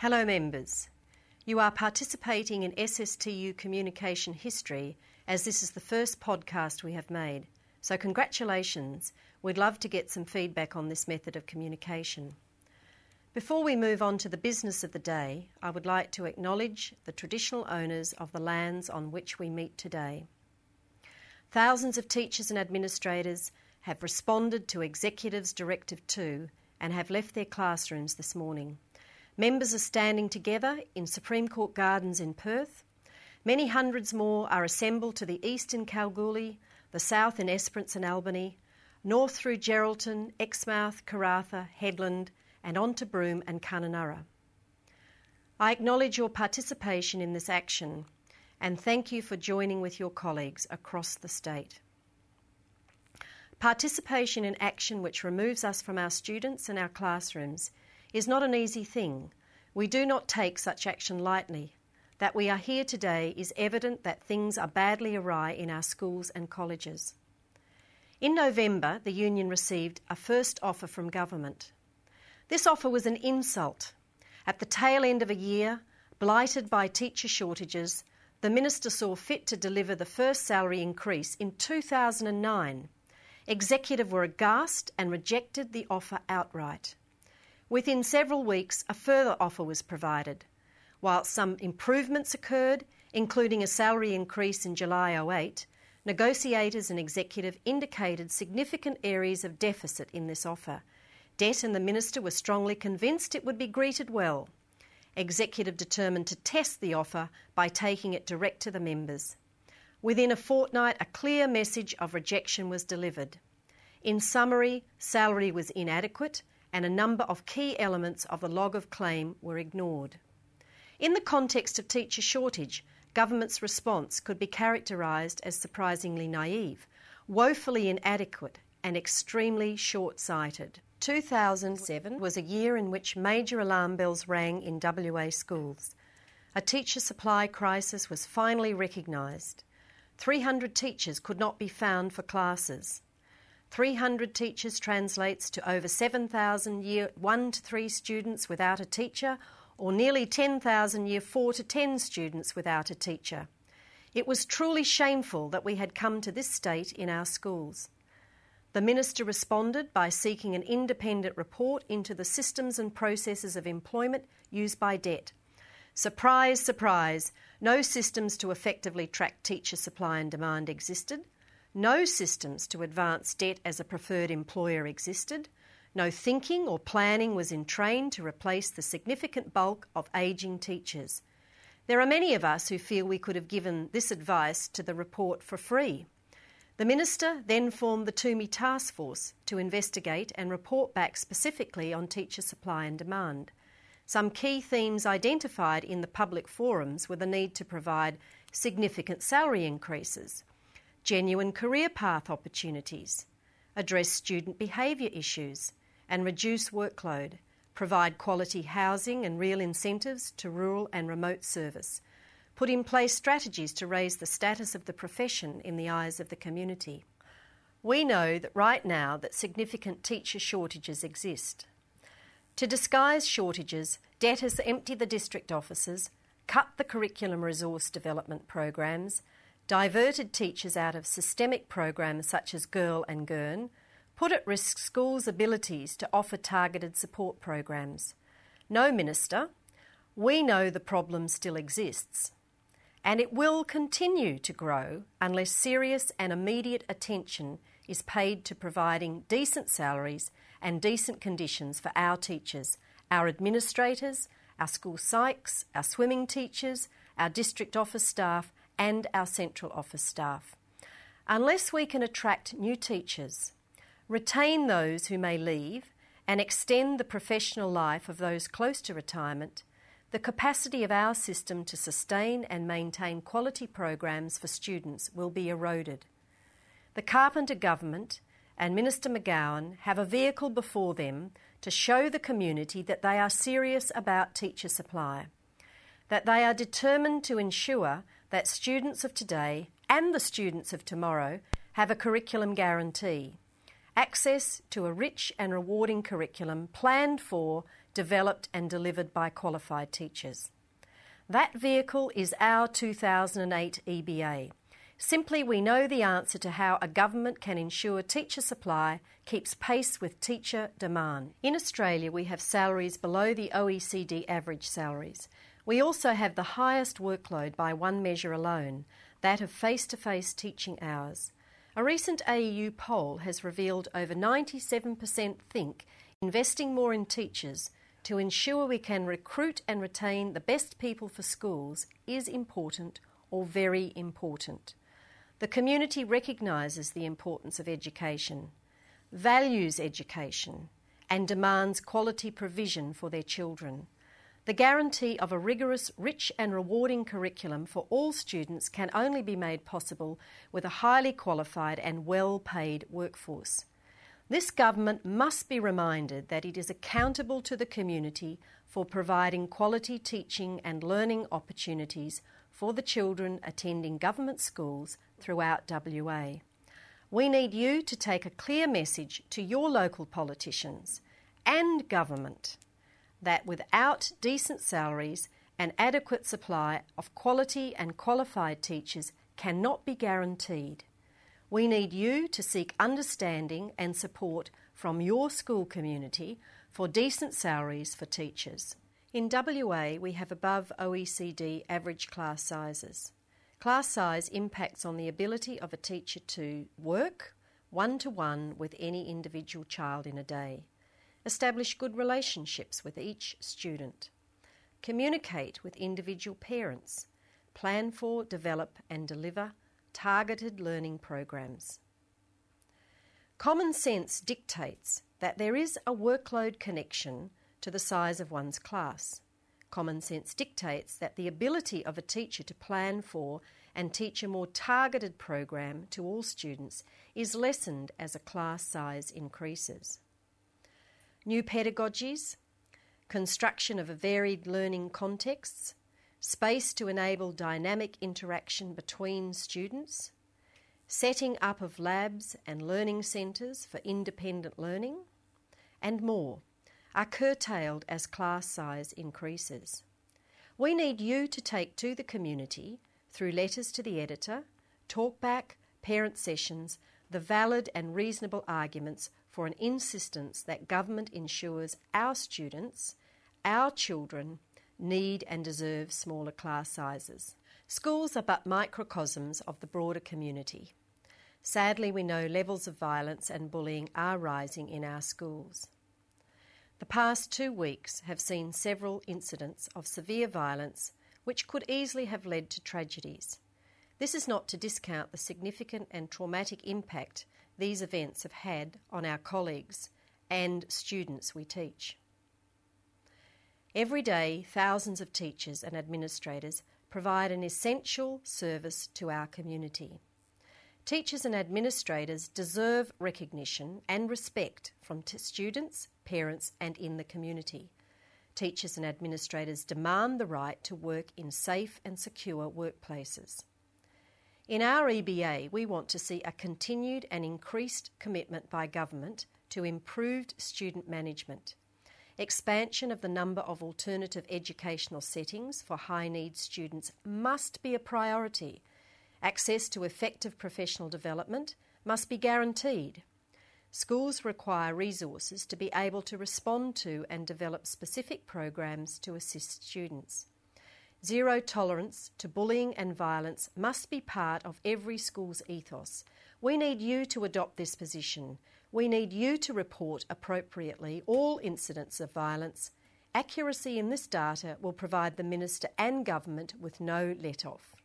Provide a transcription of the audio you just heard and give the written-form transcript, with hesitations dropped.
Hello members. You are participating in SSTU Communication History as this is the first podcast we have made. So congratulations. We'd love to get some feedback on this method of communication. Before we move on to the business of the day, I would like to acknowledge the traditional owners of the lands on which we meet today. Thousands of teachers and administrators have responded to Executive's Directive 2 and have left their classrooms this morning. Members are standing together in Supreme Court Gardens in Perth. Many hundreds more are assembled to the east in Kalgoorlie, the south in Esperance and Albany, north through Geraldton, Exmouth, Karratha, Headland, and on to Broome and Kununurra. I acknowledge your participation in this action and thank you for joining with your colleagues across the state. Participation in action which removes us from our students and our classrooms is not an easy thing. We do not take such action lightly. That we are here today is evident that things are badly awry in our schools and colleges. In November, the union received a first offer from government. This offer was an insult. At the tail end of a year, blighted by teacher shortages, the minister saw fit to deliver the first salary increase in 2009. Executive were aghast and rejected the offer outright. Within several weeks, a further offer was provided. While some improvements occurred, including a salary increase in July 2008, negotiators and executive indicated significant areas of deficit in this offer. Det and the minister were strongly convinced it would be greeted well. Executive determined to test the offer by taking it direct to the members. Within a fortnight, a clear message of rejection was delivered. In summary, salary was inadequate and a number of key elements of the log of claim were ignored. In the context of teacher shortage, government's response could be characterised as surprisingly naive, woefully inadequate and extremely short-sighted. 2007 was a year in which major alarm bells rang in WA schools. A teacher supply crisis was finally recognised. 300 teachers could not be found for classes. 300 teachers translates to over 7,000 Year 1 to 3 students without a teacher, or nearly 10,000 Year 4 to 10 students without a teacher. It was truly shameful that we had come to this state in our schools. The minister responded by seeking an independent report into the systems and processes of employment used by Det. Surprise, surprise, no systems to effectively track teacher supply and demand existed. No systems to advance Det as a preferred employer existed. No thinking or planning was in train to replace the significant bulk of ageing teachers. There are many of us who feel we could have given this advice to the report for free. The minister then formed the Toomey Task Force to investigate and report back specifically on teacher supply and demand. Some key themes identified in the public forums were the need to provide significant salary increases, genuine career path opportunities, address student behaviour issues and reduce workload, provide quality housing and real incentives to rural and remote service, put in place strategies to raise the status of the profession in the eyes of the community. We know that right now that significant teacher shortages exist. To disguise shortages, Det has emptied the district offices, cut the curriculum resource development programs, diverted teachers out of systemic programs such as Girl and Gurn, put at risk schools' abilities to offer targeted support programs. No, Minister, we know the problem still exists, and it will continue to grow unless serious and immediate attention is paid to providing decent salaries and decent conditions for our teachers, our administrators, our school psychs, our swimming teachers, our district office staff and our central office staff. Unless we can attract new teachers, retain those who may leave and extend the professional life of those close to retirement, the capacity of our system to sustain and maintain quality programs for students will be eroded. The Carpenter government and Minister McGowan have a vehicle before them to show the community that they are serious about teacher supply, that they are determined to ensure that students of today and the students of tomorrow have a curriculum guarantee, access to a rich and rewarding curriculum planned for, developed and delivered by qualified teachers. That vehicle is our 2008 EBA. Simply, we know the answer to how a government can ensure teacher supply keeps pace with teacher demand. In Australia, we have salaries below the OECD average salaries. We also have the highest workload by one measure alone, that of face-to-face teaching hours. A recent AEU poll has revealed over 97% think investing more in teachers to ensure we can recruit and retain the best people for schools is important or very important. The community recognises the importance of education, values education, and demands quality provision for their children. The guarantee of a rigorous, rich and rewarding curriculum for all students can only be made possible with a highly qualified and well-paid workforce. This government must be reminded that it is accountable to the community for providing quality teaching and learning opportunities for the children attending government schools throughout WA. We need you to take a clear message to your local politicians and government that without decent salaries, an adequate supply of quality and qualified teachers cannot be guaranteed. We need you to seek understanding and support from your school community for decent salaries for teachers. In WA, we have above OECD average class sizes. Class size impacts on the ability of a teacher to work one-to-one with any individual child in a day, establish good relationships with each student, communicate with individual parents, plan for, develop and deliver targeted learning programs. Common sense dictates that there is a workload connection to the size of one's class. Common sense dictates that the ability of a teacher to plan for and teach a more targeted program to all students is lessened as a class size increases. New pedagogies, construction of a varied learning contexts, space to enable dynamic interaction between students, setting up of labs and learning centres for independent learning, and more are curtailed as class size increases. We need you to take to the community, through letters to the editor, talkback, parent sessions, the valid and reasonable arguments for an insistence that government ensures our students, our children, need and deserve smaller class sizes. Schools are but microcosms of the broader community. Sadly, we know levels of violence and bullying are rising in our schools. The past 2 weeks have seen several incidents of severe violence which could easily have led to tragedies. This is not to discount the significant and traumatic impact these events have had on our colleagues and students we teach. Every day, thousands of teachers and administrators provide an essential service to our community. Teachers and administrators deserve recognition and respect from students, parents and in the community. Teachers and administrators demand the right to work in safe and secure workplaces. In our EBA, we want to see a continued and increased commitment by government to improved student management. Expansion of the number of alternative educational settings for high-need students must be a priority. Access to effective professional development must be guaranteed. Schools require resources to be able to respond to and develop specific programs to assist students. Zero tolerance to bullying and violence must be part of every school's ethos. We need you to adopt this position. We need you to report appropriately all incidents of violence. Accuracy in this data will provide the Minister and Government with no let-off.